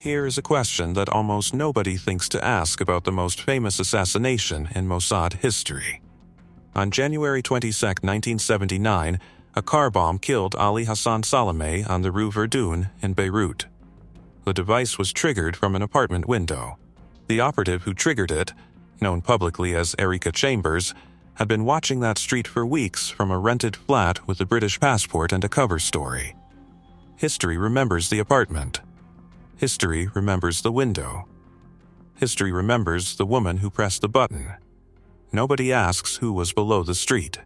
Here is a question that almost nobody thinks to ask about the most famous assassination in Mossad history. On January 22, 1979, a car bomb killed Ali Hassan Salameh on the Rue Verdun in Beirut. The device was triggered from an apartment window. The operative who triggered it, known publicly as Erica Chambers, had been watching that street for weeks from a rented flat with a British passport and a cover story. History remembers the apartment. History remembers the window. History remembers the woman who pressed the button. Nobody asks who was below the street.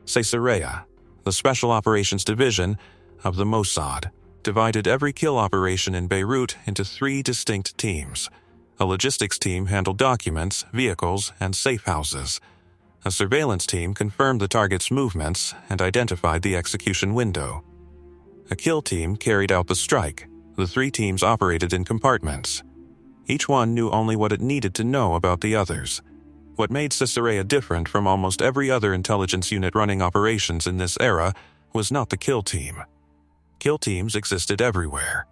Caesarea, the Special Operations Division of the Mossad, divided every kill operation in Beirut into 3 distinct teams. A logistics team handled documents, vehicles, and safe houses. A surveillance team confirmed the target's movements and identified the execution window. A kill team carried out the strike. The 3 teams operated in compartments. Each one knew only what it needed to know about the others. What made Caesarea different from almost every other intelligence unit running operations in this era was not the kill team. Kill teams existed everywhere.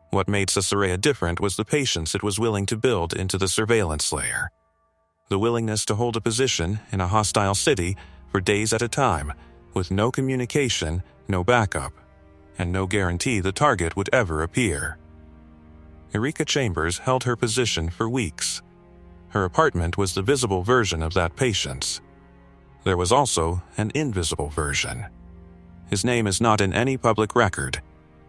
What made Caesarea different was the patience it was willing to build into the surveillance layer. The willingness to hold a position in a hostile city for days at a time, with no communication, no backup, and no guarantee the target would ever appear. Erica Chambers held her position for weeks. Her apartment was the visible version of that patience. There was also an invisible version. His name is not in any public record.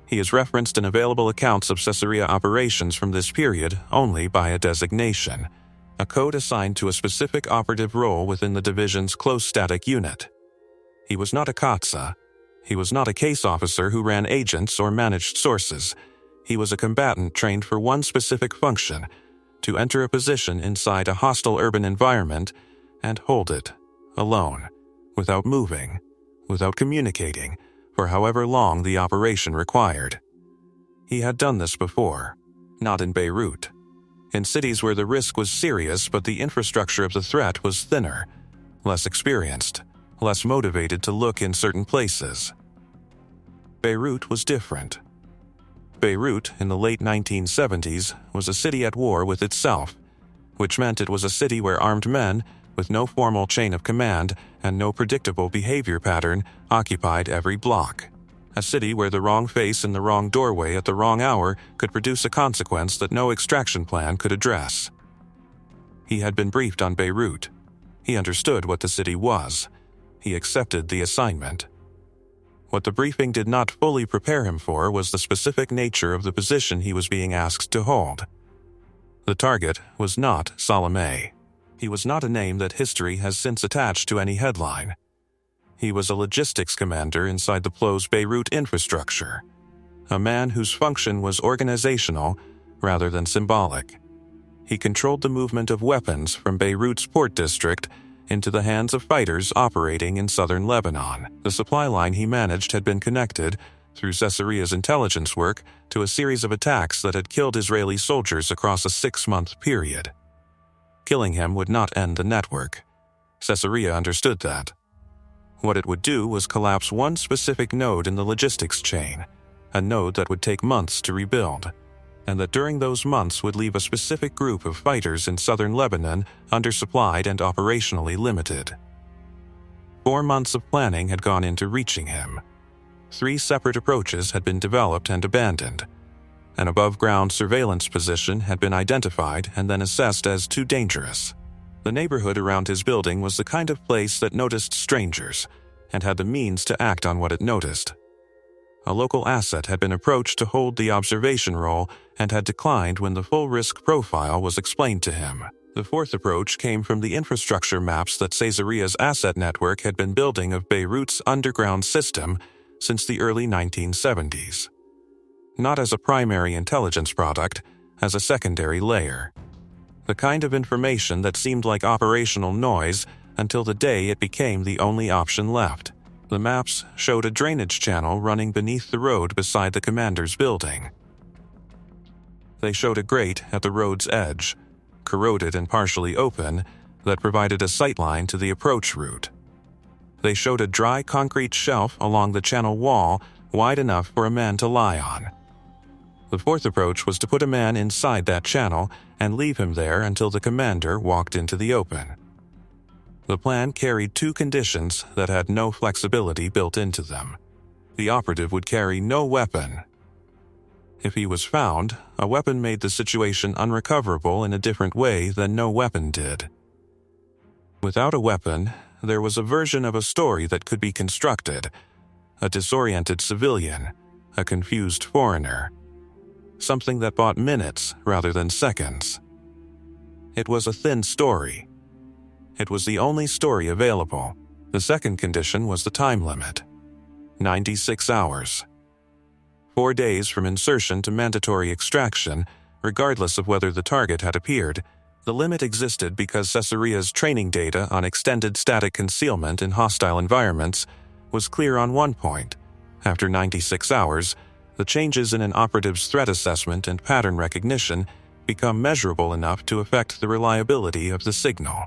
He is referenced in available accounts of Caesarea operations from this period only by a designation, a code assigned to a specific operative role within the division's close static unit. He was not a Katsa. He was not a case officer who ran agents or managed sources. He was a combatant trained for one specific function: to enter a position inside a hostile urban environment and hold it, alone, without moving, without communicating, for however long the operation required. He had done this before, not in Beirut. In cities where the risk was serious but the infrastructure of the threat was thinner, less experienced, less motivated to look in certain places. Beirut was different. Beirut, in the late 1970s, was a city at war with itself, which meant it was a city where armed men, with no formal chain of command and no predictable behavior pattern, occupied every block. A city where the wrong face in the wrong doorway at the wrong hour could produce a consequence that no extraction plan could address. He had been briefed on Beirut. He understood what the city was. He accepted the assignment. What the briefing did not fully prepare him for was the specific nature of the position he was being asked to hold. The target was not Salameh. He was not a name that history has since attached to any headline. He was a logistics commander inside the PLO's Beirut infrastructure, a man whose function was organizational rather than symbolic. He controlled the movement of weapons from Beirut's port district into the hands of fighters operating in southern Lebanon. The supply line he managed had been connected, through Caesarea's intelligence work, to a series of attacks that had killed Israeli soldiers across a 6-month period. Killing him would not end the network. Caesarea understood that. What it would do was collapse one specific node in the logistics chain, a node that would take months to rebuild, and that during those months would leave a specific group of fighters in southern Lebanon undersupplied and operationally limited. 4 months of planning had gone into reaching him. 3 separate approaches had been developed and abandoned. An above-ground surveillance position had been identified and then assessed as too dangerous. The neighborhood around his building was the kind of place that noticed strangers and had the means to act on what it noticed. A local asset had been approached to hold the observation role and had declined when the full risk profile was explained to him. The 4th approach came from the infrastructure maps that Caesarea's asset network had been building of Beirut's underground system since the early 1970s. Not as a primary intelligence product, as a secondary layer. The kind of information that seemed like operational noise until the day it became the only option left. The maps showed a drainage channel running beneath the road beside the commander's building. They showed a grate at the road's edge, corroded and partially open, that provided a sightline to the approach route. They showed a dry concrete shelf along the channel wall wide enough for a man to lie on. The fourth approach was to put a man inside that channel and leave him there until the commander walked into the open. The plan carried two conditions that had no flexibility built into them. The operative would carry no weapon. If he was found, a weapon made the situation unrecoverable in a different way than no weapon did. Without a weapon, there was a version of a story that could be constructed: a disoriented civilian, a confused foreigner, something that bought minutes rather than seconds. It was a thin story. It was the only story available. The second condition was the time limit: 96 hours. 4 days from insertion to mandatory extraction, regardless of whether the target had appeared. The limit existed because Caesarea's training data on extended static concealment in hostile environments was clear on one point. After 96 hours, the changes in an operative's threat assessment and pattern recognition become measurable enough to affect the reliability of the signal.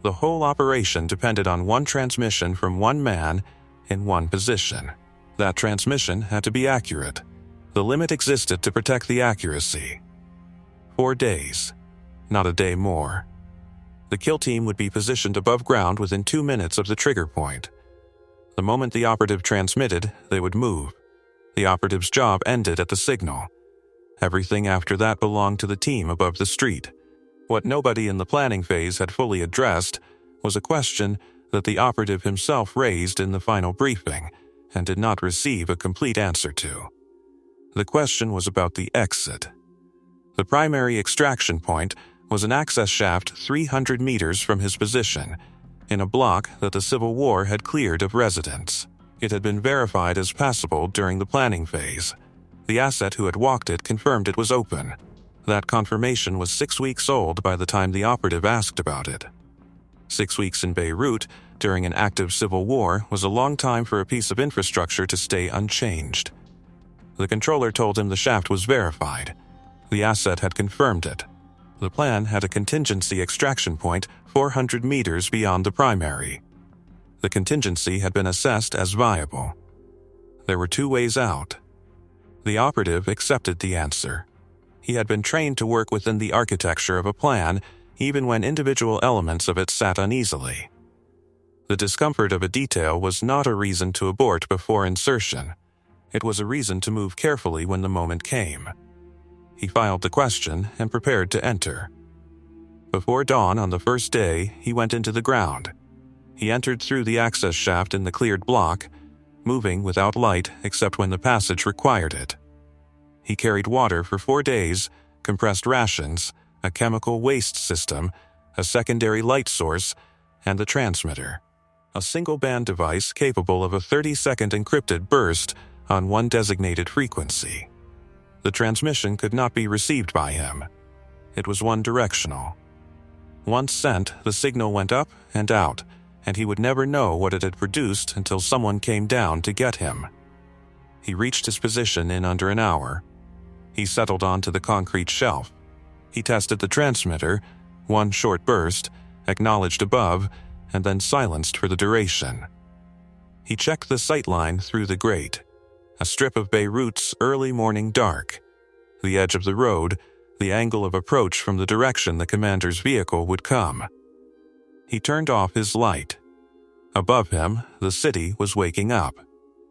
The whole operation depended on one transmission from one man in one position. That transmission had to be accurate. The limit existed to protect the accuracy. 4 days, not a day more. The kill team would be positioned above ground within 2 minutes of the trigger point. The moment the operative transmitted, they would move. The operative's job ended at the signal. Everything after that belonged to the team above the street. What nobody in the planning phase had fully addressed was a question that the operative himself raised in the final briefing and did not receive a complete answer to. The question was about the exit. The primary extraction point was an access shaft 300 meters from his position, in a block that the Civil War had cleared of residents. It had been verified as passable during the planning phase. The asset who had walked it confirmed it was open. That confirmation was 6 weeks old by the time the operative asked about it. 6 weeks in Beirut, during an active civil war, was a long time for a piece of infrastructure to stay unchanged. The controller told him the shaft was verified. The asset had confirmed it. The plan had a contingency extraction point 400 meters beyond the primary. The contingency had been assessed as viable. There were 2 ways out. The operative accepted the answer. He had been trained to work within the architecture of a plan, even when individual elements of it sat uneasily. The discomfort of a detail was not a reason to abort before insertion. It was a reason to move carefully when the moment came. He filed the question and prepared to enter. Before dawn on the first day, he went into the ground. He entered through the access shaft in the cleared block, moving without light except when the passage required it. He carried water for 4 days, compressed rations, a chemical waste system, a secondary light source, and the transmitter. A single-band device capable of a 30-second encrypted burst on one designated frequency. The transmission could not be received by him. It was one-directional. Once sent, the signal went up and out, and he would never know what it had produced until someone came down to get him. He reached his position in under an hour. He settled onto the concrete shelf. He tested the transmitter, one short burst, acknowledged above, and then silenced for the duration. He checked the sightline through the grate, a strip of Beirut's early morning dark, the edge of the road, the angle of approach from the direction the commander's vehicle would come. He turned off his light. Above him, the city was waking up.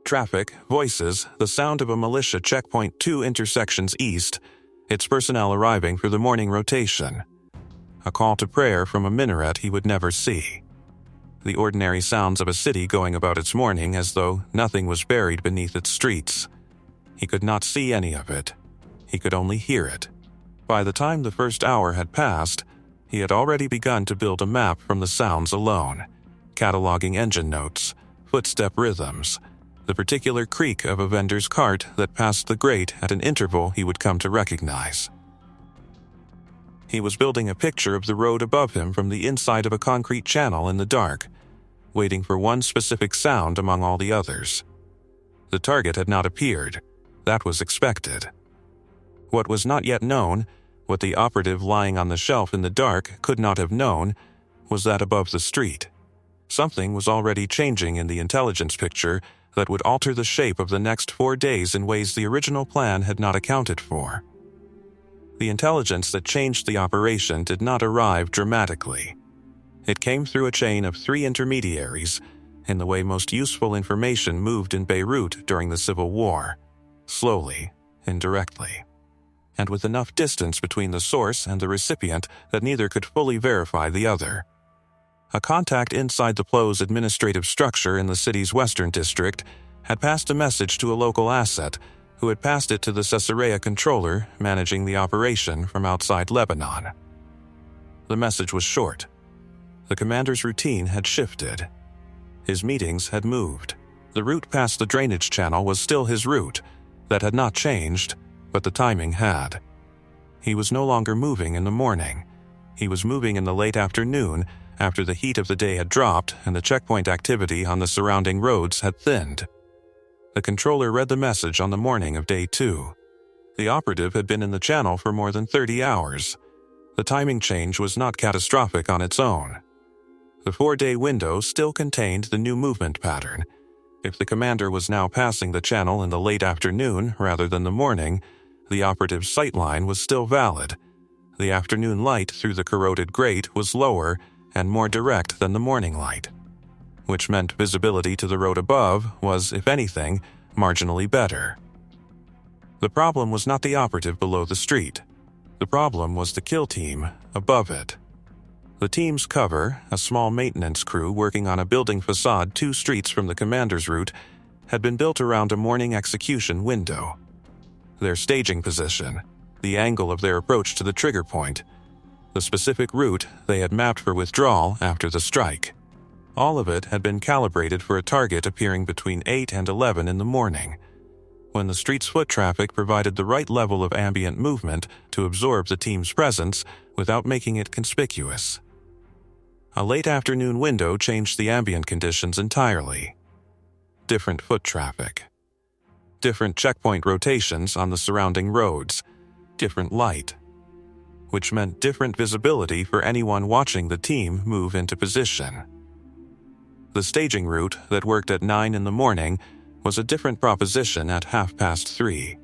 Traffic, voices, the sound of a militia checkpoint 2 intersections east, its personnel arriving for the morning rotation. A call to prayer from a minaret he would never see. The ordinary sounds of a city going about its morning as though nothing was buried beneath its streets. He could not see any of it. He could only hear it. By the time the first hour had passed, he had already begun to build a map from the sounds alone, cataloging engine notes, footstep rhythms, the particular creak of a vendor's cart that passed the grate at an interval he would come to recognize. He was building a picture of the road above him from the inside of a concrete channel in the dark, waiting for one specific sound among all the others. The target had not appeared. That was expected. What was not yet known, what the operative lying on the shelf in the dark could not have known, was that above the street. Something was already changing in the intelligence picture that would alter the shape of the next 4 days in ways the original plan had not accounted for. The intelligence that changed the operation did not arrive dramatically. It came through a chain of 3 intermediaries, in the way most useful information moved in Beirut during the Civil War, slowly, indirectly, and with enough distance between the source and the recipient that neither could fully verify the other. A contact inside the PLO's administrative structure in the city's western district had passed a message to a local asset who had passed it to the Caesarea controller managing the operation from outside Lebanon. The message was short. The commander's routine had shifted. His meetings had moved. The route past the drainage channel was still his route. That had not changed, but the timing had. He was no longer moving in the morning. He was moving in the late afternoon after the heat of the day had dropped and the checkpoint activity on the surrounding roads had thinned. The controller read the message on the morning of day 2. The operative had been in the channel for more than 30 hours. The timing change was not catastrophic on its own. The 4-day window still contained the new movement pattern. If the commander was now passing the channel in the late afternoon rather than the morning, the operative's sightline was still valid. The afternoon light through the corroded grate was lower and more direct than the morning light, which meant visibility to the road above was, if anything, marginally better. The problem was not the operative below the street. The problem was the kill team above it. The team's cover, a small maintenance crew working on a building facade 2 streets from the commander's route, had been built around a morning execution window. Their staging position, the angle of their approach to the trigger point, the specific route they had mapped for withdrawal after the strike. All of it had been calibrated for a target appearing between 8 and 11 in the morning, when the street's foot traffic provided the right level of ambient movement to absorb the team's presence without making it conspicuous. A late afternoon window changed the ambient conditions entirely. Different foot traffic. Different checkpoint rotations on the surrounding roads. Different light. Which meant different visibility for anyone watching the team move into position. The staging route that worked at 9 in the morning was a different proposition at 3:30.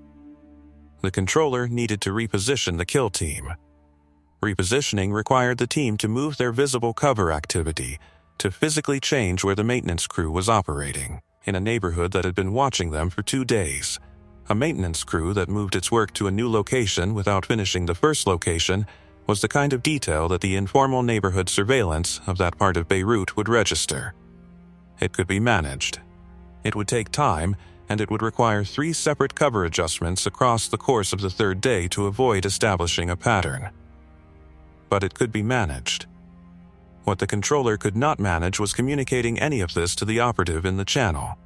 The controller needed to reposition the kill team. Repositioning required the team to move their visible cover activity, to physically change where the maintenance crew was operating, in a neighborhood that had been watching them for 2 days. A maintenance crew that moved its work to a new location without finishing the first location was the kind of detail that the informal neighborhood surveillance of that part of Beirut would register. It could be managed. It would take time, and it would require 3 separate cover adjustments across the course of the 3rd day to avoid establishing a pattern. But it could be managed. What the controller could not manage was communicating any of this to the operative in the channel.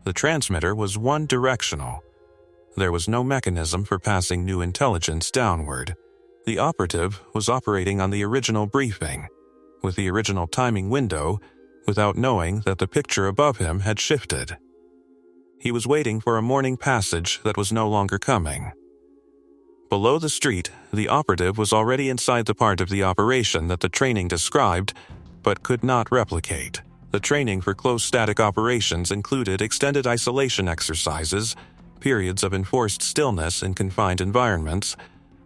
The transmitter was one-directional. There was no mechanism for passing new intelligence downward. The operative was operating on the original briefing, with the original timing window, without knowing that the picture above him had shifted. He was waiting for a morning passage that was no longer coming. Below the street, the operative was already inside the part of the operation that the training described, but could not replicate. The training for close static operations included extended isolation exercises, periods of enforced stillness in confined environments,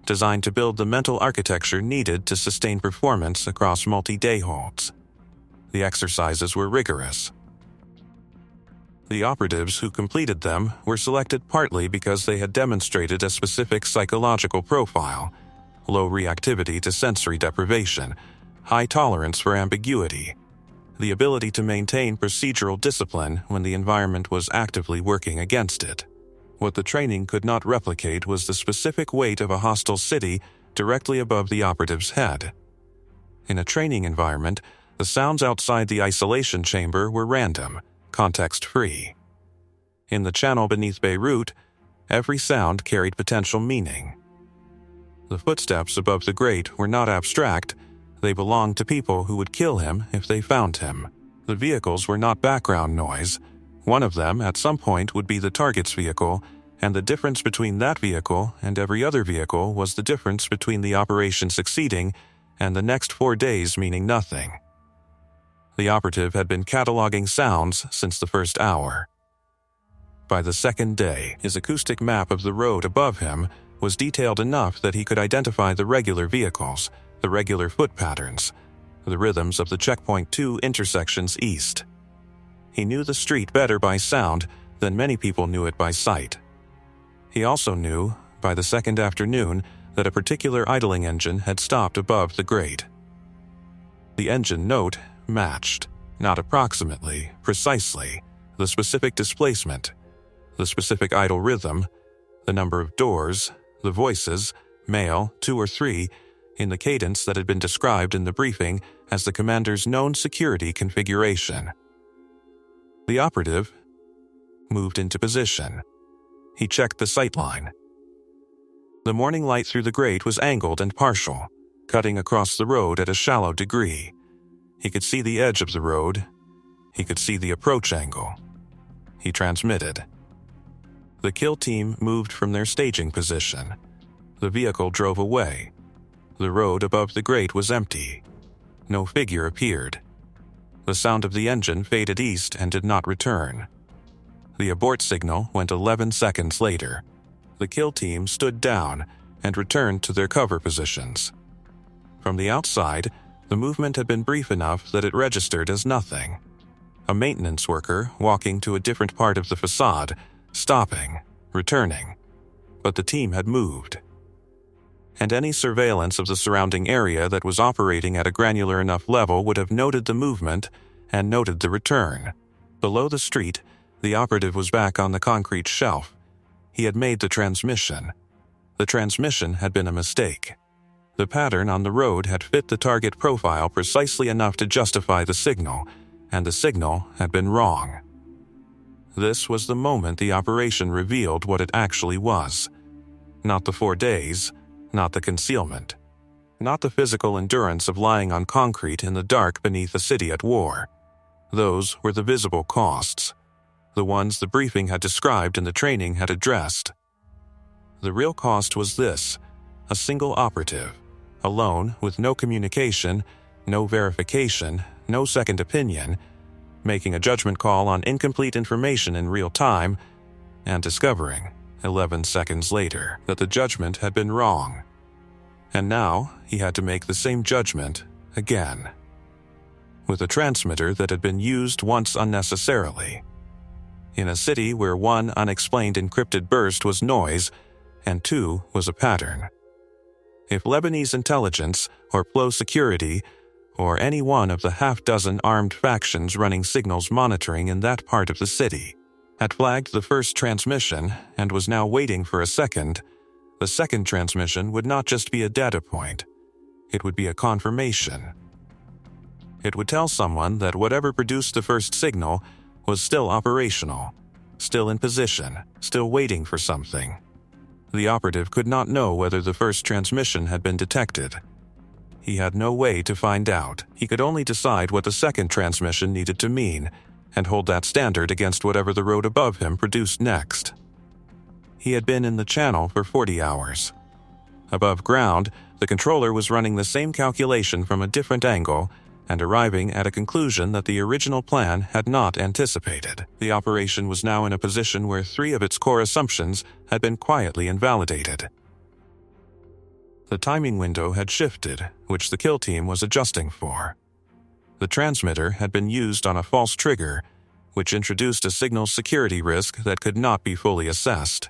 designed to build the mental architecture needed to sustain performance across multi-day holds. The exercises were rigorous. The operatives who completed them were selected partly because they had demonstrated a specific psychological profile: low reactivity to sensory deprivation, high tolerance for ambiguity, the ability to maintain procedural discipline when the environment was actively working against it. What the training could not replicate was the specific weight of a hostile city directly above the operative's head. In a training environment, the sounds outside the isolation chamber were random, context-free. In the channel beneath Beirut, every sound carried potential meaning. The footsteps above the grate were not abstract, they belonged to people who would kill him if they found him. The vehicles were not background noise. One of them, at some point, would be the target's vehicle, and the difference between that vehicle and every other vehicle was the difference between the operation succeeding and the next 4 days meaning nothing. The operative had been cataloging sounds since the first hour. By the second day, his acoustic map of the road above him was detailed enough that he could identify the regular vehicles, the regular foot patterns, the rhythms of the checkpoint 2 intersections east. He knew the street better by sound than many people knew it by sight. He also knew, by the second afternoon, that a particular idling engine had stopped above the grate. The engine note matched, not approximately, precisely, the specific displacement, the specific idle rhythm, the number of doors, the voices, male, 2 or 3, in the cadence that had been described in the briefing as the commander's known security configuration. The operative moved into position. He checked the sightline. The morning light through the grate was angled and partial, cutting across the road at a shallow degree. He could see the edge of the road. He could see the approach angle. He transmitted. The kill team moved from their staging position. The vehicle drove away. The road above the grate was empty. No figure appeared. The sound of the engine faded east and did not return. The abort signal went 11 seconds later. The kill team stood down and returned to their cover positions. From the outside, the movement had been brief enough that it registered as nothing. A maintenance worker walking to a different part of the facade, stopping, returning. But the team had moved. And any surveillance of the surrounding area that was operating at a granular enough level would have noted the movement and noted the return. Below the street, the operative was back on the concrete shelf. He had made the transmission. The transmission had been a mistake. The pattern on the road had fit the target profile precisely enough to justify the signal, and the signal had been wrong. This was the moment the operation revealed what it actually was. Not the 4 days, not the concealment, not the physical endurance of lying on concrete in the dark beneath a city at war. Those were the visible costs, the ones the briefing had described and the training had addressed. The real cost was this: a single operative, alone, with no communication, no verification, no second opinion, making a judgment call on incomplete information in real time, and discovering, 11 seconds later, that the judgment had been wrong. And now he had to make the same judgment again, with a transmitter that had been used once unnecessarily, in a city where 1 unexplained encrypted burst was noise and 2 was a pattern. If Lebanese intelligence or PLO security or any one of the half-dozen armed factions running signals monitoring in that part of the city had flagged the first transmission and was now waiting for a second, the second transmission would not just be a data point. It would be a confirmation. It would tell someone that whatever produced the first signal was still operational, still in position, still waiting for something. The operative could not know whether the first transmission had been detected. He had no way to find out. He could only decide what the second transmission needed to mean, and hold that standard against whatever the road above him produced next. He had been in the channel for 40 hours. Above ground, the controller was running the same calculation from a different angle and arriving at a conclusion that the original plan had not anticipated. The operation was now in a position where 3 of its core assumptions had been quietly invalidated. The timing window had shifted, which the kill team was adjusting for. The transmitter had been used on a false trigger, which introduced a signal security risk that could not be fully assessed.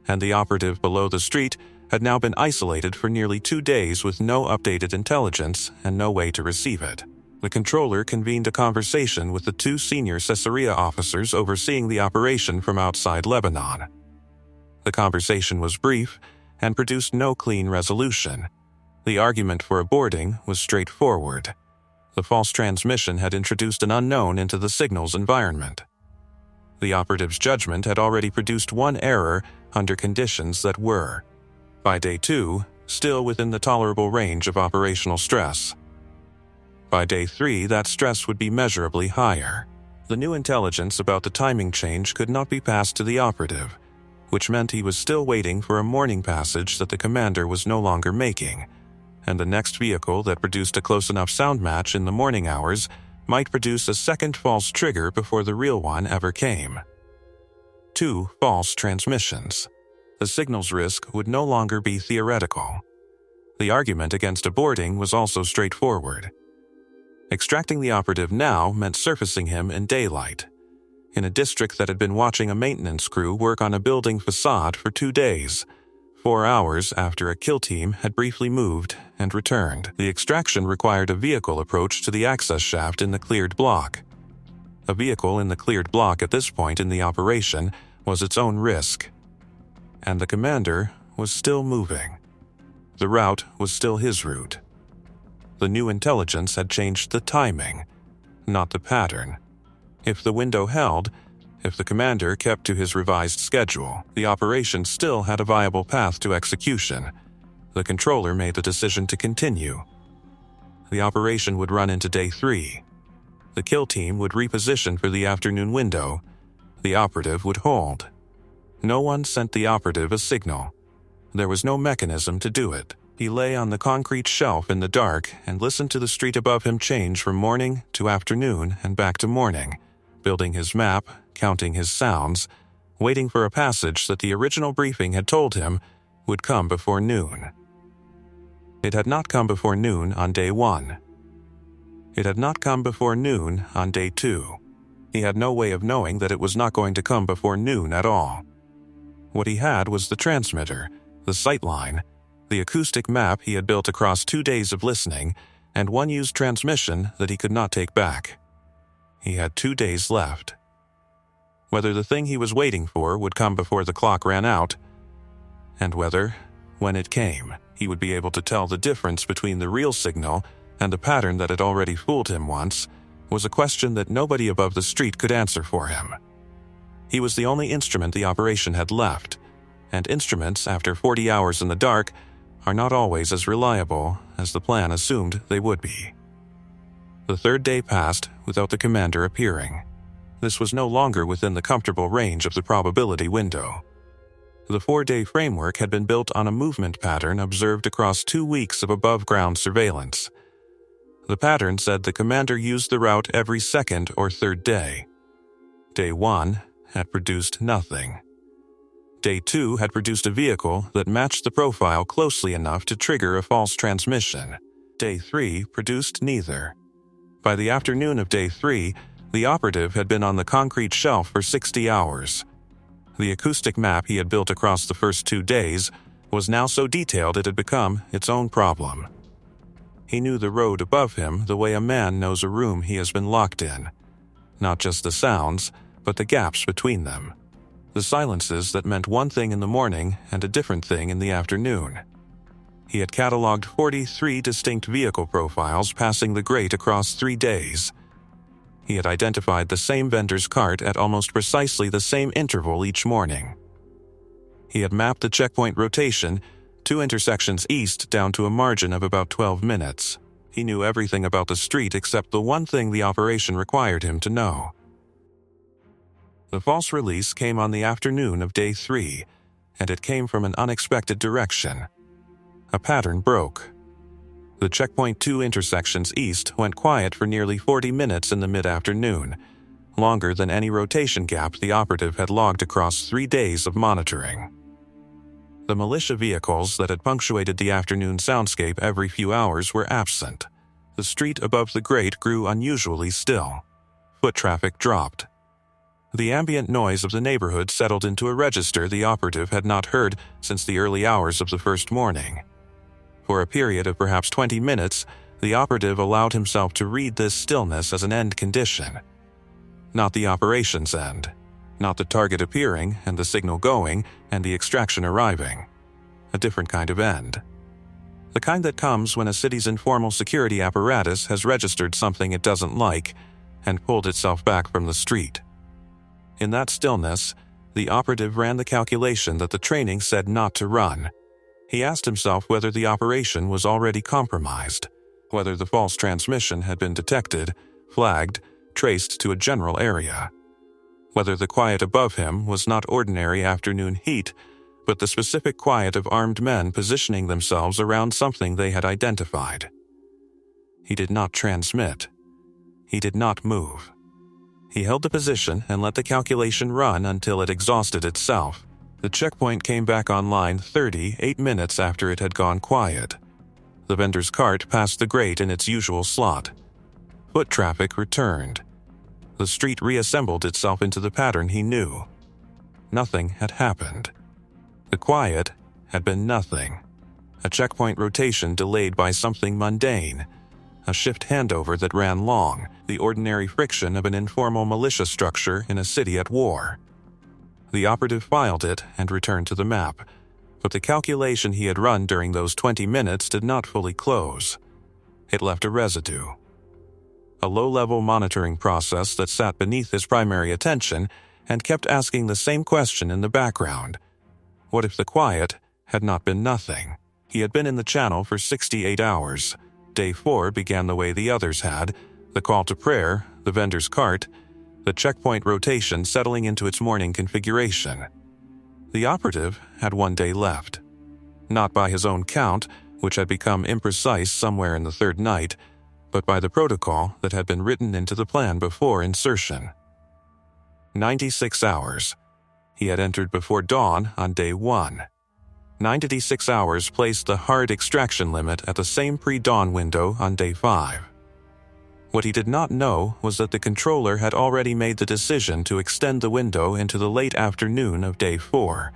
And the operative below the street had now been isolated for nearly 2 days with no updated intelligence and no way to receive it. The controller convened a conversation with the 2 senior Caesarea officers overseeing the operation from outside Lebanon. The conversation was brief and produced no clean resolution. The argument for aborting was straightforward. The false transmission had introduced an unknown into the signal's environment. The operative's judgment had already produced 1 error under conditions that were, by day 2, still within the tolerable range of operational stress. By day 3, that stress would be measurably higher. The new intelligence about the timing change could not be passed to the operative, which meant he was still waiting for a morning passage that the commander was no longer making, and the next vehicle that produced a close enough sound match in the morning hours might produce a second false trigger before the real one ever came. 2 false transmissions. The signal's risk would no longer be theoretical. The argument against aborting was also straightforward. Extracting the operative now meant surfacing him in daylight, in a district that had been watching a maintenance crew work on a building facade for 2 days, 4 hours after a kill team had briefly moved and returned. The extraction required a vehicle approach to the access shaft in the cleared block. A vehicle in the cleared block at this point in the operation was its own risk. And the commander was still moving. The route was still his route. The new intelligence had changed the timing, not the pattern. If the window held, if the commander kept to his revised schedule, the operation still had a viable path to execution. The controller made the decision to continue. The operation would run into day 3. The kill team would reposition for the afternoon window. The operative would hold. No one sent the operative a signal. There was no mechanism to do it. He lay on the concrete shelf in the dark and listened to the street above him change from morning to afternoon and back to morning, building his map, counting his sounds, waiting for a passage that the original briefing had told him would come before noon. It had not come before noon on day 1. It had not come before noon on day 2. He had no way of knowing that it was not going to come before noon at all. What he had was the transmitter, the sightline, the acoustic map he had built across 2 days of listening, and one used transmission that he could not take back. He had 2 days left. Whether the thing he was waiting for would come before the clock ran out, and whether, when it came, he would be able to tell the difference between the real signal and the pattern that had already fooled him once, was a question that nobody above the street could answer for him. He was the only instrument the operation had left, and instruments, after 40 hours in the dark, are not always as reliable as the plan assumed they would be. The 3rd day passed without the commander appearing. This was no longer within the comfortable range of the probability window. The 4-day framework had been built on a movement pattern observed across 2 weeks of above-ground surveillance. The pattern said the commander used the route every 2nd or 3rd day. Day 1 had produced nothing. Day 2 had produced a vehicle that matched the profile closely enough to trigger a false transmission. Day 3 produced neither. By the afternoon of day 3, the operative had been on the concrete shelf for 60 hours. The acoustic map he had built across the first 2 days was now so detailed it had become its own problem. He knew the road above him the way a man knows a room he has been locked in. Not just the sounds, but the gaps between them. The silences that meant one thing in the morning and a different thing in the afternoon. He had cataloged 43 distinct vehicle profiles passing the grate across 3 days. He had identified the same vendor's cart at almost precisely the same interval each morning. He had mapped the checkpoint rotation, 2 intersections east down to a margin of about 12 minutes. He knew everything about the street except the one thing the operation required him to know. The false release came on the afternoon of day 3, and it came from an unexpected direction. A pattern broke. The checkpoint 2 intersections east went quiet for nearly 40 minutes in the mid-afternoon, longer than any rotation gap the operative had logged across 3 days of monitoring. The militia vehicles that had punctuated the afternoon soundscape every few hours were absent. The street above the grate grew unusually still. Foot traffic dropped. The ambient noise of the neighborhood settled into a register the operative had not heard since the early hours of the first morning. For a period of perhaps 20 minutes, the operative allowed himself to read this stillness as an end condition. Not the operation's end. Not the target appearing and the signal going and the extraction arriving. A different kind of end. The kind that comes when a city's informal security apparatus has registered something it doesn't like and pulled itself back from the street. In that stillness, the operative ran the calculation that the training said not to run. He asked himself whether the operation was already compromised, whether the false transmission had been detected, flagged, traced to a general area, whether the quiet above him was not ordinary afternoon heat, but the specific quiet of armed men positioning themselves around something they had identified. He did not transmit. He did not move. He held the position and let the calculation run until it exhausted itself. The checkpoint came back online 38 minutes after it had gone quiet. The vendor's cart passed the grate in its usual slot. Foot traffic returned. The street reassembled itself into the pattern he knew. Nothing had happened. The quiet had been nothing. A checkpoint rotation delayed by something mundane. A shift handover that ran long, the ordinary friction of an informal militia structure in a city at war. The operative filed it and returned to the map, but the calculation he had run during those 20 minutes did not fully close. It left a residue. A low-level monitoring process that sat beneath his primary attention and kept asking the same question in the background. What if the quiet had not been nothing? He had been in the channel for 68 hours. Day 4 began the way the others had, the call to prayer, the vendor's cart, the checkpoint rotation settling into its morning configuration. The operative had 1 day left. Not by his own count, which had become imprecise somewhere in the third night, but by the protocol that had been written into the plan before insertion. 96 hours. He had entered before dawn on day 1. 96 hours placed the hard extraction limit at the same pre-dawn window on day 5. What he did not know was that the controller had already made the decision to extend the window into the late afternoon of day 4,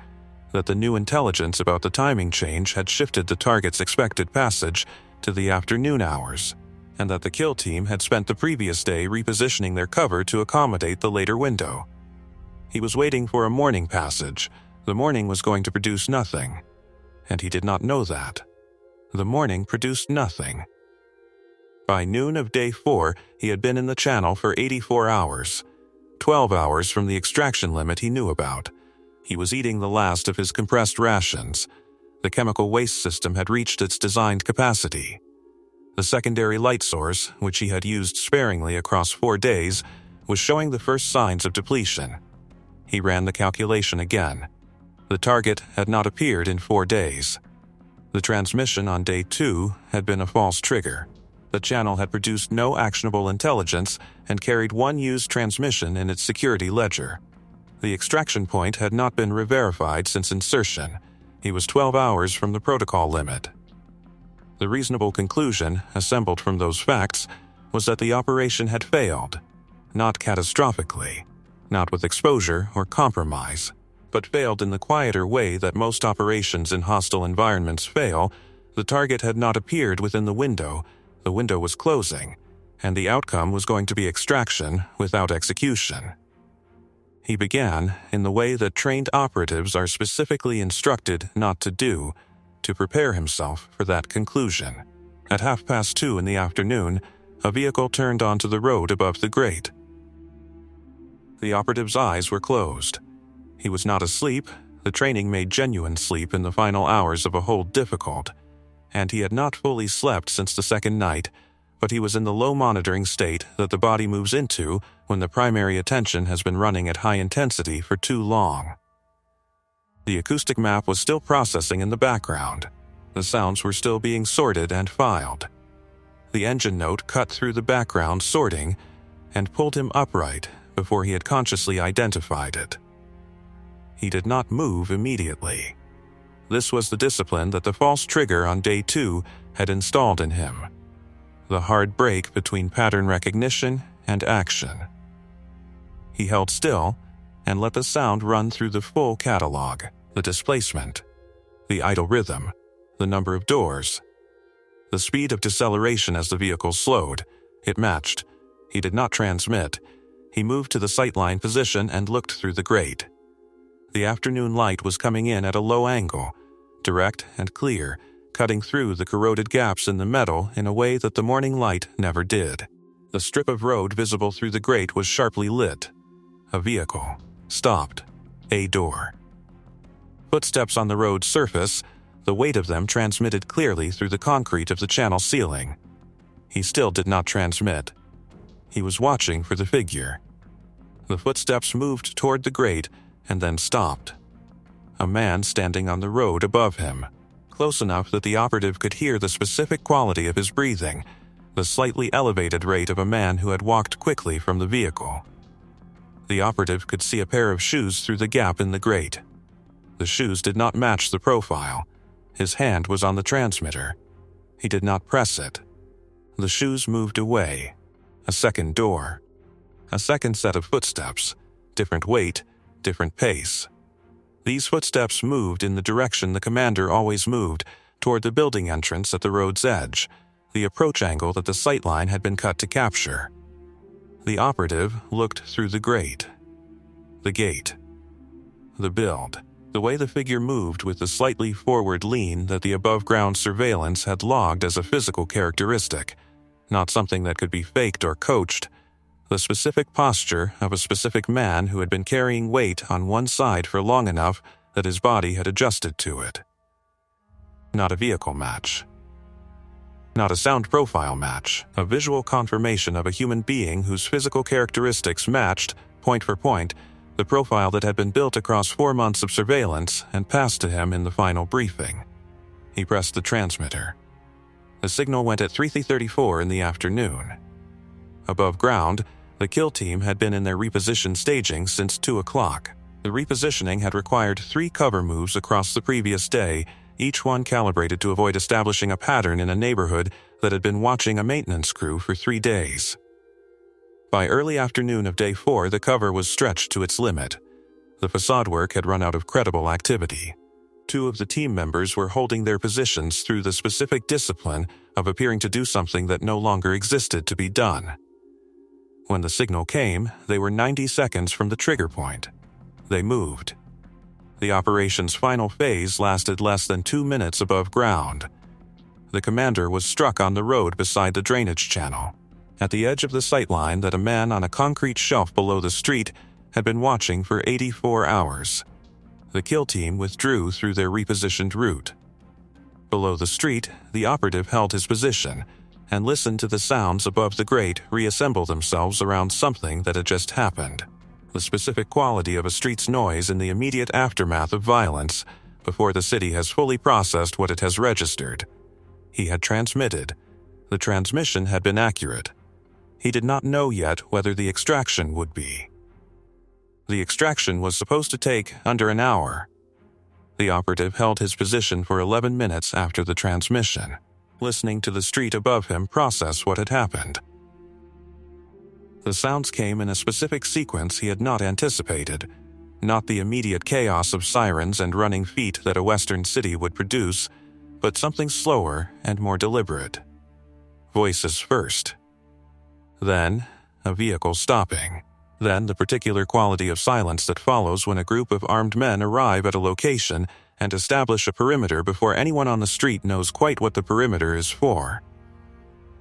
that the new intelligence about the timing change had shifted the target's expected passage to the afternoon hours, and that the kill team had spent the previous day repositioning their cover to accommodate the later window. He was waiting for a morning passage. The morning was going to produce nothing. And he did not know that. The morning produced nothing. By noon of day 4, he had been in the channel for 84 hours. 12 hours from the extraction limit he knew about. He was eating the last of his compressed rations. The chemical waste system had reached its designed capacity. The secondary light source, which he had used sparingly across 4 days, was showing the first signs of depletion. He ran the calculation again. The target had not appeared in 4 days. The transmission on day 2 had been a false trigger. The channel had produced no actionable intelligence and carried 1 used transmission in its security ledger. The extraction point had not been re-verified since insertion. He was 12 hours from the protocol limit. The reasonable conclusion, assembled from those facts, was that the operation had failed. Not catastrophically, not with exposure or compromise, but failed in the quieter way that most operations in hostile environments fail. The target had not appeared within the window was closing, and the outcome was going to be extraction without execution. He began, in the way that trained operatives are specifically instructed not to do, to prepare himself for that conclusion. At 2:30 in the afternoon, a vehicle turned onto the road above the grate. The operative's eyes were closed. He was not asleep. The training made genuine sleep in the final hours of a hold difficult, and he had not fully slept since the second night, but he was in the low monitoring state that the body moves into when the primary attention has been running at high intensity for too long. The acoustic map was still processing in the background. The sounds were still being sorted and filed. The engine note cut through the background sorting and pulled him upright before he had consciously identified it. He did not move immediately. This was the discipline that the false trigger on day 2 had installed in him. The hard break between pattern recognition and action. He held still and let the sound run through the full catalog, the displacement, the idle rhythm, the number of doors. The speed of deceleration as the vehicle slowed. It matched. He did not transmit. He moved to the sightline position and looked through the grate. The afternoon light was coming in at a low angle, direct and clear, cutting through the corroded gaps in the metal in a way that the morning light never did. The strip of road visible through the grate was sharply lit. A vehicle. Stopped. A door. Footsteps on the road's surface, the weight of them transmitted clearly through the concrete of the channel ceiling. He still did not transmit. He was watching for the figure. The footsteps moved toward the grate and then stopped. A man standing on the road above him, close enough that the operative could hear the specific quality of his breathing, the slightly elevated rate of a man who had walked quickly from the vehicle. The operative could see a pair of shoes through the gap in the grate. The shoes did not match the profile. His hand was on the transmitter. He did not press it. The shoes moved away. A second door. A second set of footsteps. Different weight, different pace. These footsteps moved in the direction the commander always moved, toward the building entrance at the road's edge, the approach angle that the sightline had been cut to capture. The operative looked through the grate. The gate. The build. The way the figure moved with the slightly forward lean that the above-ground surveillance had logged as a physical characteristic, not something that could be faked or coached. The specific posture of a specific man who had been carrying weight on one side for long enough that his body had adjusted to it. Not a vehicle match. Not a sound profile match, a visual confirmation of a human being whose physical characteristics matched, point for point, the profile that had been built across 4 months of surveillance and passed to him in the final briefing. He pressed the transmitter. The signal went at 3:34 in the afternoon. Above ground, the kill team had been in their reposition staging since 2 o'clock. The repositioning had required 3 cover moves across the previous day, each one calibrated to avoid establishing a pattern in a neighborhood that had been watching a maintenance crew for 3 days. By early afternoon of day 4, the cover was stretched to its limit. The facade work had run out of credible activity. 2 of the team members were holding their positions through the specific discipline of appearing to do something that no longer existed to be done. When the signal came, they were 90 seconds from the trigger point. They moved. The operation's final phase lasted less than 2 minutes above ground. The commander was struck on the road beside the drainage channel, at the edge of the sightline that a man on a concrete shelf below the street had been watching for 84 hours. The kill team withdrew through their repositioned route. Below the street, the operative held his position and listened to the sounds above the grate reassemble themselves around something that had just happened. The specific quality of a street's noise in the immediate aftermath of violence, before the city has fully processed what it has registered. He had transmitted. The transmission had been accurate. He did not know yet whether the extraction would be. The extraction was supposed to take under an hour. The operative held his position for 11 minutes after the transmission, listening to the street above him process what had happened. The sounds came in a specific sequence he had not anticipated, not the immediate chaos of sirens and running feet that a western city would produce, but something slower and more deliberate. Voices first. Then, a vehicle stopping. Then the particular quality of silence that follows when a group of armed men arrive at a location and establish a perimeter before anyone on the street knows quite what the perimeter is for.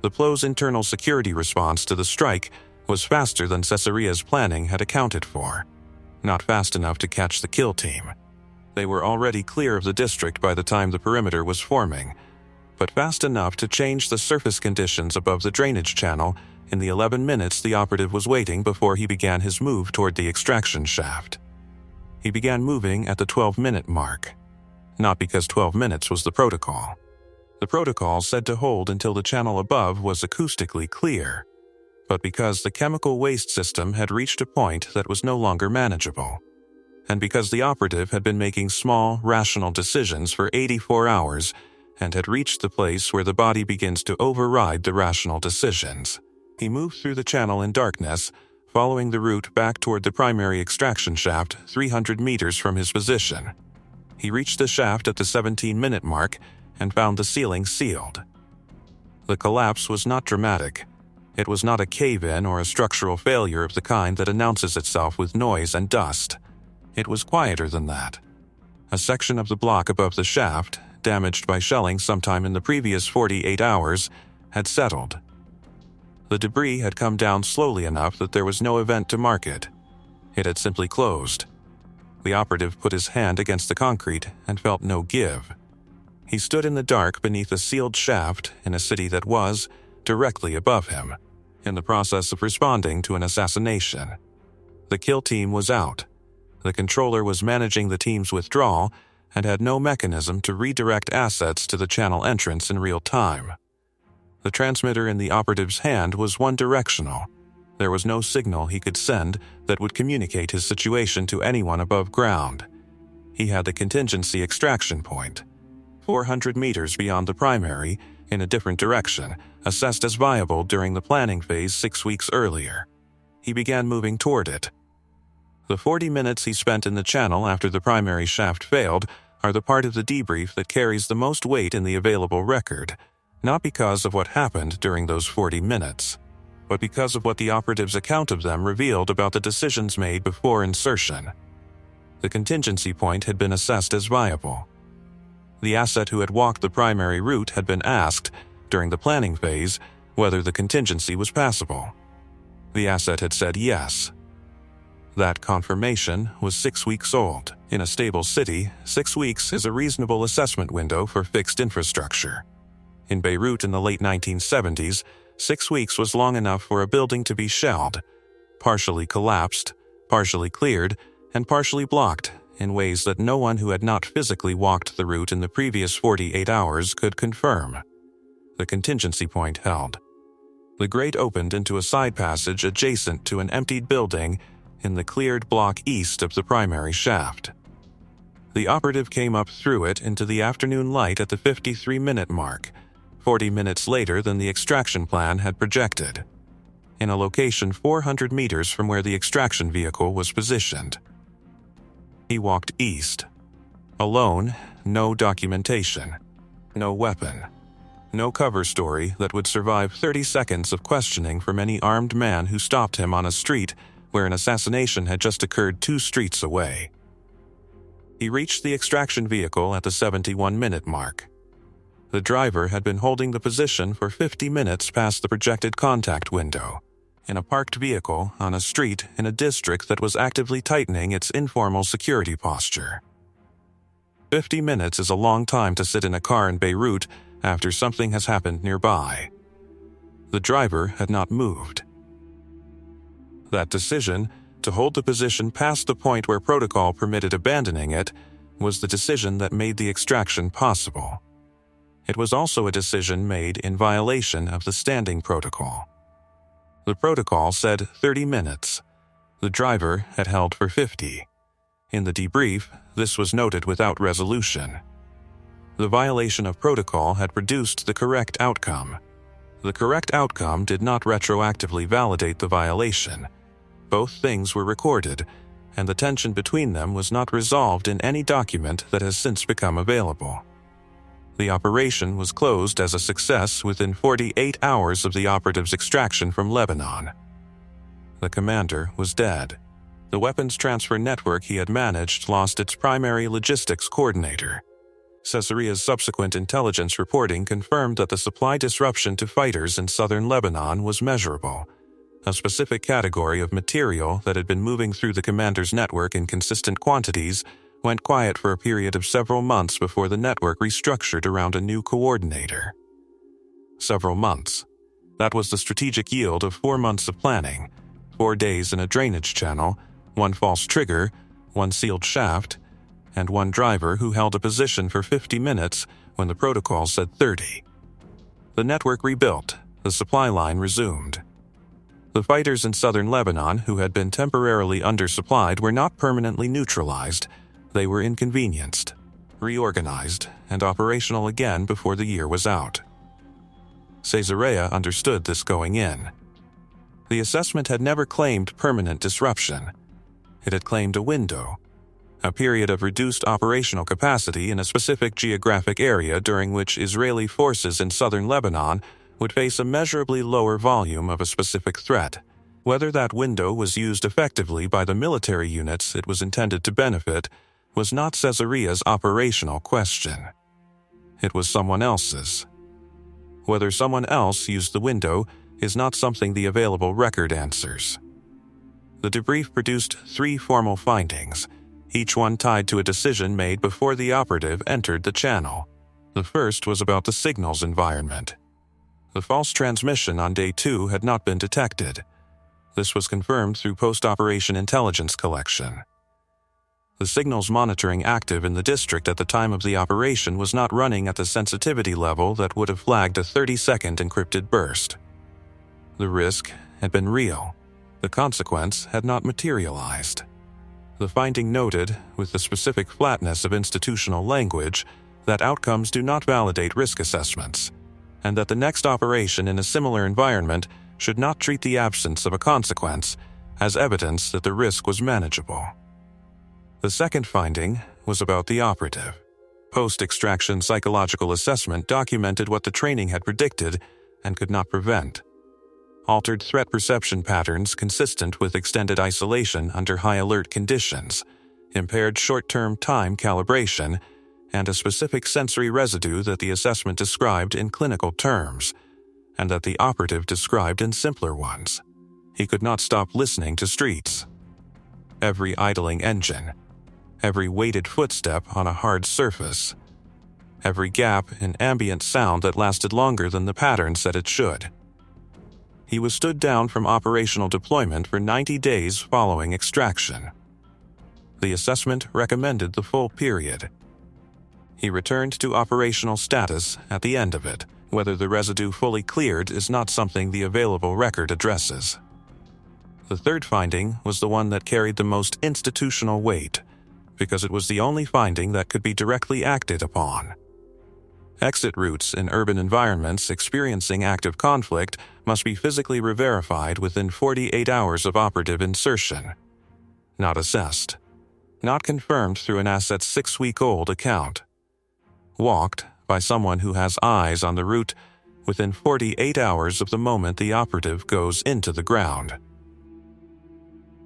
The PLO's internal security response to the strike was faster than Caesarea's planning had accounted for. Not fast enough to catch the kill team. They were already clear of the district by the time the perimeter was forming, but fast enough to change the surface conditions above the drainage channel in the 11 minutes the operative was waiting before he began his move toward the extraction shaft. He began moving at the 12-minute mark. Not because 12 minutes was the protocol. The protocol said to hold until the channel above was acoustically clear, but because the chemical waste system had reached a point that was no longer manageable, and because the operative had been making small, rational decisions for 84 hours and had reached the place where the body begins to override the rational decisions. He moved through the channel in darkness, following the route back toward the primary extraction shaft 300 meters from his position. He reached the shaft at the 17-minute mark and found the ceiling sealed. The collapse was not dramatic. It was not a cave-in or a structural failure of the kind that announces itself with noise and dust. It was quieter than that. A section of the block above the shaft, damaged by shelling sometime in the previous 48 hours, had settled. The debris had come down slowly enough that there was no event to mark it. It had simply closed. The operative put his hand against the concrete and felt no give. He stood in the dark beneath a sealed shaft in a city that was, directly above him, in the process of responding to an assassination. The kill team was out. The controller was managing the team's withdrawal and had no mechanism to redirect assets to the channel entrance in real time. The transmitter in the operative's hand was one-directional. There was no signal he could send that would communicate his situation to anyone above ground. He had the contingency extraction point, 400 meters beyond the primary, in a different direction, assessed as viable during the planning phase 6 weeks earlier. He began moving toward it. The 40 minutes he spent in the channel after the primary shaft failed are the part of the debrief that carries the most weight in the available record, not because of what happened during those 40 minutes, but because of what the operative's account of them revealed about the decisions made before insertion. The contingency point had been assessed as viable. The asset who had walked the primary route had been asked, during the planning phase, whether the contingency was passable. The asset had said yes. That confirmation was 6 weeks old. In a stable city, 6 weeks is a reasonable assessment window for fixed infrastructure. In Beirut in the late 1970s, 6 weeks was long enough for a building to be shelled, partially collapsed, partially cleared, and partially blocked in ways that no one who had not physically walked the route in the previous 48 hours could confirm. The contingency point held. The grate opened into a side passage adjacent to an emptied building in the cleared block east of the primary shaft. The operative came up through it into the afternoon light at the 53-minute mark, 40 minutes later than the extraction plan had projected, in a location 400 meters from where the extraction vehicle was positioned. He walked east. Alone, no documentation, no weapon, no cover story that would survive 30 seconds of questioning from any armed man who stopped him on a street where an assassination had just occurred 2 streets away. He reached the extraction vehicle at the 71-minute mark. The driver had been holding the position for 50 minutes past the projected contact window, in a parked vehicle on a street in a district that was actively tightening its informal security posture. 50 minutes is a long time to sit in a car in Beirut after something has happened nearby. The driver had not moved. That decision, to hold the position past the point where protocol permitted abandoning it, was the decision that made the extraction possible. It was also a decision made in violation of the standing protocol. The protocol said 30 minutes. The driver had held for 50. In the debrief, this was noted without resolution. The violation of protocol had produced the correct outcome. The correct outcome did not retroactively validate the violation. Both things were recorded, and the tension between them was not resolved in any document that has since become available. The operation was closed as a success within 48 hours of the operative's extraction from Lebanon. The commander was dead. The weapons transfer network he had managed lost its primary logistics coordinator. Caesarea's subsequent intelligence reporting confirmed that the supply disruption to fighters in southern Lebanon was measurable. A specific category of material that had been moving through the commander's network in consistent quantities went quiet for a period of several months before the network restructured around a new coordinator. Several months. That was the strategic yield of 4 months of planning, 4 days in a drainage channel, 1 false trigger, 1 sealed shaft, and 1 driver who held a position for 50 minutes when the protocol said 30. The network rebuilt, the supply line resumed. The fighters in southern Lebanon who had been temporarily undersupplied were not permanently neutralized. They were inconvenienced, reorganized, and operational again before the year was out. Caesarea understood this going in. The assessment had never claimed permanent disruption. It had claimed a window, a period of reduced operational capacity in a specific geographic area during which Israeli forces in southern Lebanon would face a measurably lower volume of a specific threat. Whether that window was used effectively by the military units it was intended to benefit was not Caesarea's operational question. It was someone else's. Whether someone else used the window is not something the available record answers. The debrief produced 3 formal findings, each one tied to a decision made before the operative entered the channel. The first was about the signals environment. The false transmission on day 2 had not been detected. This was confirmed through post-operation intelligence collection. The signals monitoring active in the district at the time of the operation was not running at the sensitivity level that would have flagged a 30-second encrypted burst. The risk had been real. The consequence had not materialized. The finding noted, with the specific flatness of institutional language, that outcomes do not validate risk assessments, and that the next operation in a similar environment should not treat the absence of a consequence as evidence that the risk was manageable. The second finding was about the operative. Post-extraction psychological assessment documented what the training had predicted and could not prevent. Altered threat perception patterns consistent with extended isolation under high-alert conditions, impaired short-term time calibration, and a specific sensory residue that the assessment described in clinical terms, and that the operative described in simpler ones. He could not stop listening to streets. Every idling engine, every weighted footstep on a hard surface, every gap in ambient sound that lasted longer than the pattern said it should. He was stood down from operational deployment for 90 days following extraction. The assessment recommended the full period. He returned to operational status at the end of it. Whether the residue fully cleared is not something the available record addresses. The third finding was the one that carried the most institutional weight, because it was the only finding that could be directly acted upon. Exit routes in urban environments experiencing active conflict must be physically re-verified within 48 hours of operative insertion. Not assessed. Not confirmed through an asset's 6-week-old account. Walked by someone who has eyes on the route within 48 hours of the moment the operative goes into the ground.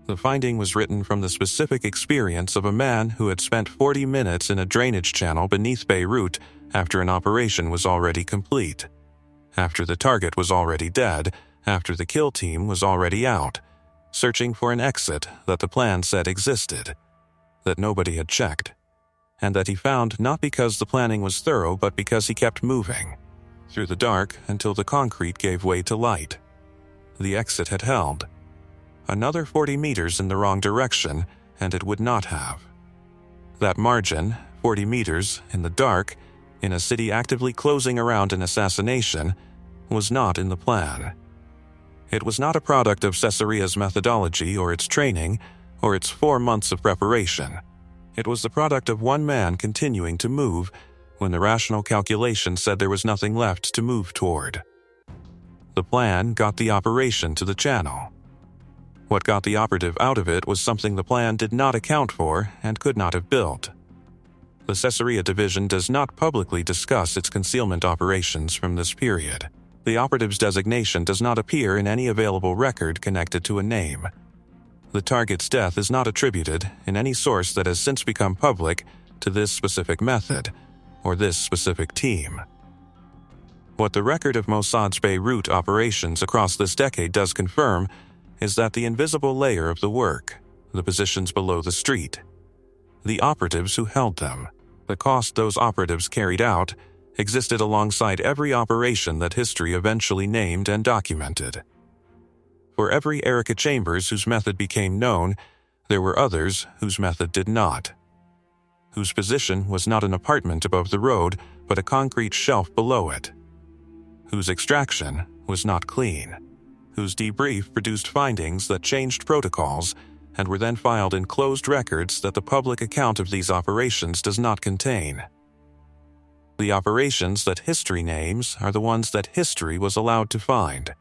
The finding was written from the specific experience of a man who had spent 40 minutes in a drainage channel beneath Beirut after an operation was already complete, after the target was already dead, after the kill team was already out, searching for an exit that the plan said existed, that nobody had checked, and that he found not because the planning was thorough but because he kept moving, through the dark until the concrete gave way to light. The exit had held. Another 40 meters in the wrong direction, and it would not have. That margin, 40 meters, in the dark, in a city actively closing around an assassination, was not in the plan. It was not a product of Caesarea's methodology or its training, or its 4 months of preparation. It was the product of one man continuing to move when the rational calculation said there was nothing left to move toward. The plan got the operation to the channel. What got the operative out of it was something the plan did not account for and could not have built. The Caesarea Division does not publicly discuss its concealment operations from this period. The operative's designation does not appear in any available record connected to a name. The target's death is not attributed, in any source that has since become public, to this specific method, or this specific team. What the record of Mossad's Beirut operations across this decade does confirm is that the invisible layer of the work, the positions below the street, the operatives who held them, the cost those operatives carried out, existed alongside every operation that history eventually named and documented. For every Erica Chambers whose method became known, there were others whose method did not, whose position was not an apartment above the road but a concrete shelf below it, whose extraction was not clean, whose debrief produced findings that changed protocols and were then filed in closed records that the public account of these operations does not contain. The operations that history names are the ones that history was allowed to find.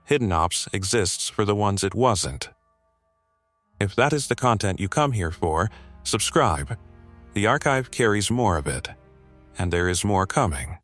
Hidden Ops exists for the ones it wasn't. If that is the content you come here for, subscribe. The archive carries more of it, and there is more coming.